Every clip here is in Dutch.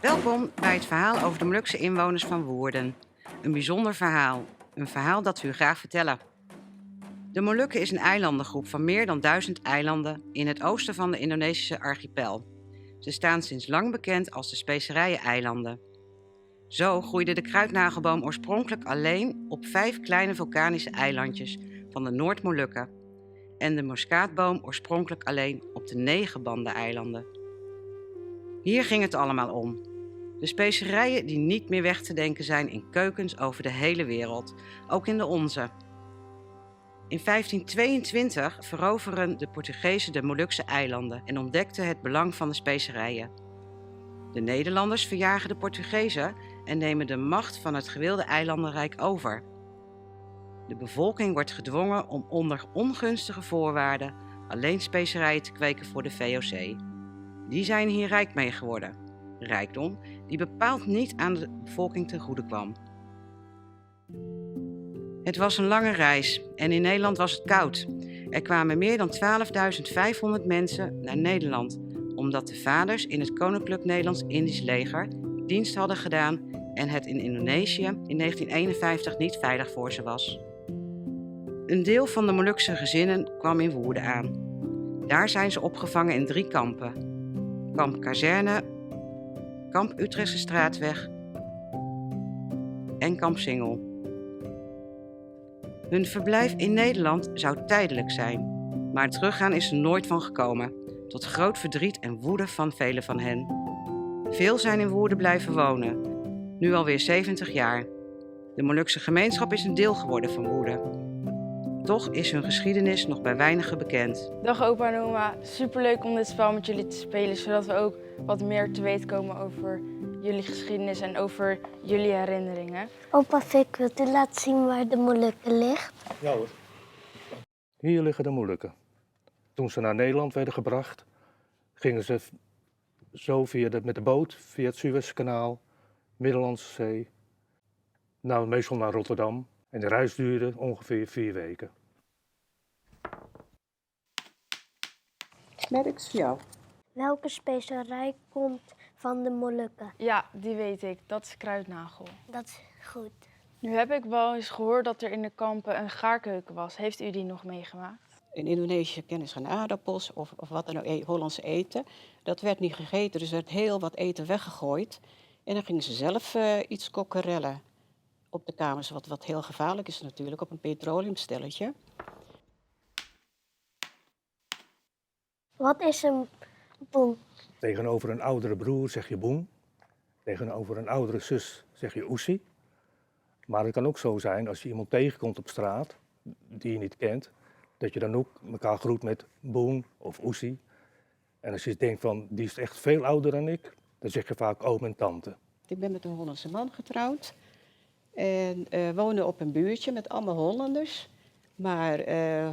Welkom bij het verhaal over de Molukse inwoners van Woerden. Een bijzonder verhaal. Een verhaal dat we u graag vertellen. De Molukken is een eilandengroep van meer dan 1000 eilanden in het oosten van de Indonesische archipel. Ze staan sinds lang bekend als de Specerijen-eilanden. Zo groeide de kruidnagelboom oorspronkelijk alleen op 5 kleine vulkanische eilandjes van de Noord-Molukken en de muskaatboom oorspronkelijk alleen op de 9 Banda-eilanden. Hier ging het allemaal om. De specerijen die niet meer weg te denken zijn in keukens over de hele wereld, ook in de onze. In 1522 veroveren de Portugezen de Molukse eilanden en ontdekten het belang van de specerijen. De Nederlanders verjagen de Portugezen en nemen de macht van het gewilde eilandenrijk over. De bevolking wordt gedwongen om onder ongunstige voorwaarden alleen specerijen te kweken voor de VOC. Die zijn hier rijk mee geworden. Rijkdom die bepaald niet aan de bevolking ten goede kwam. Het was een lange reis en in Nederland was het koud. Er kwamen meer dan 12.500 mensen naar Nederland, omdat de vaders in het Koninklijk Nederlands-Indisch leger dienst hadden gedaan en het in Indonesië in 1951 niet veilig voor ze was. Een deel van de Molukse gezinnen kwam in Woerden aan. Daar zijn ze opgevangen in 3 kampen. Kamp Kazerne, Kamp Utrechtse Straatweg en Kamp Singel. Hun verblijf in Nederland zou tijdelijk zijn, maar teruggaan is er nooit van gekomen, tot groot verdriet en woede van velen van hen. Veel zijn in Woerden blijven wonen, nu alweer 70 jaar. De Molukse gemeenschap is een deel geworden van Woerden. Toch is hun geschiedenis nog bij weinigen bekend. Dag opa en oma, superleuk om dit spel met jullie te spelen, zodat we ook wat meer te weten komen over jullie geschiedenis en over jullie herinneringen. Opa Fik, wilt u laten zien waar de Molukken ligt? Ja hoor. Hier liggen de Molukken. Toen ze naar Nederland werden gebracht, gingen ze zo met de boot via het Suezkanaal, Middellandse Zee, meestal naar Rotterdam. En de reis duurde ongeveer 4 weken. Merks voor jou. Welke specerij komt van de Molukken? Ja, die weet ik, dat is kruidnagel. Dat is goed. Nu heb ik wel eens gehoord dat er in de kampen een gaarkeuken was. Heeft u die nog meegemaakt? In Indonesië kennen ze geen aardappels of wat dan ook, Hollandse eten. Dat werd niet gegeten, dus er werd heel wat eten weggegooid. En dan gingen ze zelf iets kokkerellen op de kamers, wat heel gevaarlijk is natuurlijk, op een petroleumstelletje. Wat is een boem? Tegenover een oudere broer zeg je boem. Tegenover een oudere zus zeg je oesie. Maar het kan ook zo zijn, als je iemand tegenkomt op straat, die je niet kent, dat je dan ook elkaar groet met boem of oesie. En als je denkt van, die is echt veel ouder dan ik, dan zeg je vaak oom en tante. Ik ben met een Hollandse man getrouwd en woonde op een buurtje met allemaal Hollanders. Maar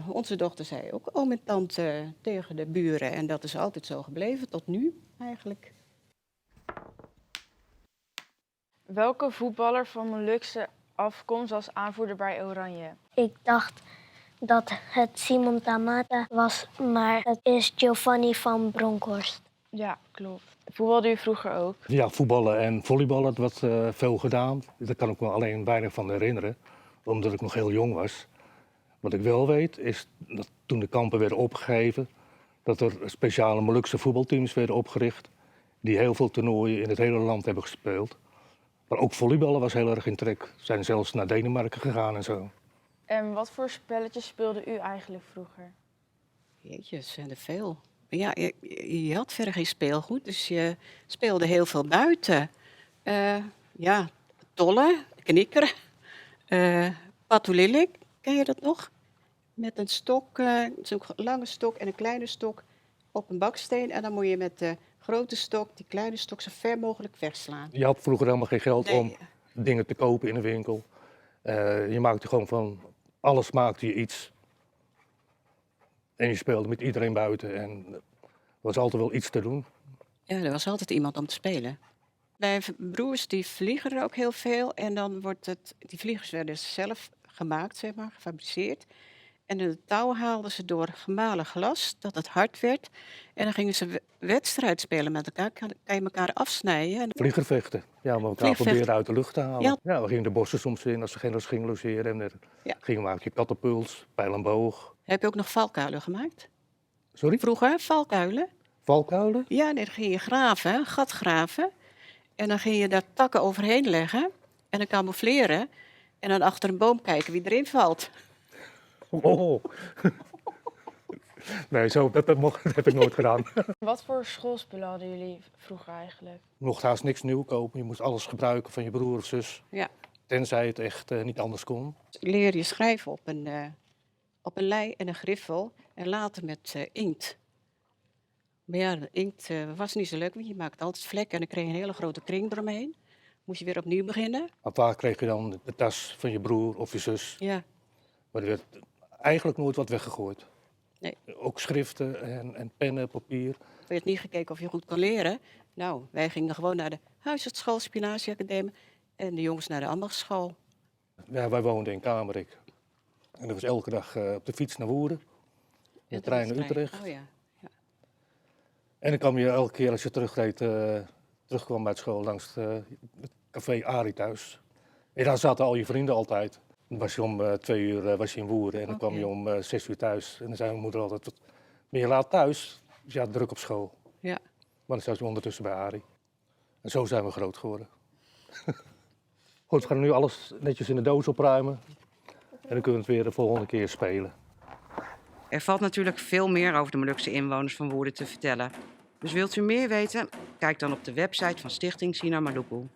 onze dochter zei ook oom en tante tegen de buren en dat is altijd zo gebleven, tot nu eigenlijk. Welke voetballer van Molukse afkomst was aanvoerder bij Oranje? Ik dacht dat het Simon Tamata was, maar het is Giovanni van Bronckhorst. Ja, klopt. Voetbalde u vroeger ook? Ja, voetballen en volleyballen, dat werd veel gedaan. Daar kan ik me alleen weinig van herinneren, omdat ik nog heel jong was. Wat ik wel weet, is dat toen de kampen werden opgegeven, dat er speciale Molukse voetbalteams werden opgericht, die heel veel toernooien in het hele land hebben gespeeld. Maar ook volleyballen was heel erg in trek. Zijn zelfs naar Denemarken gegaan en zo. En wat voor spelletjes speelde u eigenlijk vroeger? Jeetje, er zijn er veel. Maar ja, je had verder geen speelgoed, dus je speelde heel veel buiten. Ja, tollen, knikkeren, patulilik, ken je dat nog? Met een stok, zo'n lange stok en een kleine stok op een baksteen. En dan moet je met de grote stok, die kleine stok, zo ver mogelijk wegslaan. Je had vroeger helemaal geen geld Nee. om dingen te kopen in een winkel. Je maakte gewoon van alles maakte je iets. En je speelde met iedereen buiten en er was altijd wel iets te doen. Ja, er was altijd iemand om te spelen. Mijn broers die vliegen er ook heel veel en dan wordt die vliegers werden zelf gemaakt, zeg maar, gefabriceerd. En in de touw haalden ze door gemalen glas, dat het hard werd. En dan gingen ze wedstrijd spelen met elkaar. Kan je elkaar afsnijden. En Vliegervechten. Ja, om elkaar Vliegvechten. proberen uit de lucht te halen. Ja. Ja, we gingen de bossen soms in als ze gingen logeren. En er Ja. gingen we je katapults, pijl en boog. heb je ook nog valkuilen gemaakt? Sorry? Vroeger, valkuilen? Valkuilen? Ja, nee, dan ging je graven, een gat graven. En dan ging je daar takken overheen leggen. En dan camoufleren. En dan achter een boom kijken wie erin valt. Oh. Nee, dat heb ik nooit gedaan. Wat voor schoolspullen hadden jullie vroeger eigenlijk? Je mocht haast niks nieuw kopen. Je moest alles gebruiken van je broer of zus. Ja. Tenzij het echt niet anders kon. Leer je schrijven op een lei en een griffel. En later met inkt. Maar ja, de inkt was niet zo leuk, want je maakte altijd vlekken. En dan kreeg je een hele grote kring eromheen. Moest je weer opnieuw beginnen. Maar vaak kreeg je dan de tas van je broer of je zus. Ja, Maar er werd eigenlijk nooit wat weggegooid. Nee. Ook schriften en pennen, papier. je had niet gekeken of je goed kon leren. Nou, wij gingen gewoon naar de huisartsschool, Spinazie Academie. En de jongens naar de ambachtschool. Ja, wij woonden in Kamerik. En dat was elke dag op de fiets naar Woerden. In de trein naar Utrecht. Oh ja. En dan kwam je elke keer als je terugkwam uit school langs het café Arie thuis. En daar zaten al je vrienden altijd. Dan was je om 2 uur was je in Woerden en dan kwam je om 6 uur thuis. En dan zei mijn moeder altijd, wat ben je laat thuis? Dus ja, druk op school. Ja. Maar dan zat je ondertussen bij Arie. En zo zijn we groot geworden. Goed, we gaan nu alles netjes in de doos opruimen. En dan kunnen we het weer de volgende keer spelen. Er valt natuurlijk veel meer over de Molukse inwoners van Woerden te vertellen. Dus wilt u meer weten? Kijk dan op de website van Stichting Sinar Maluku.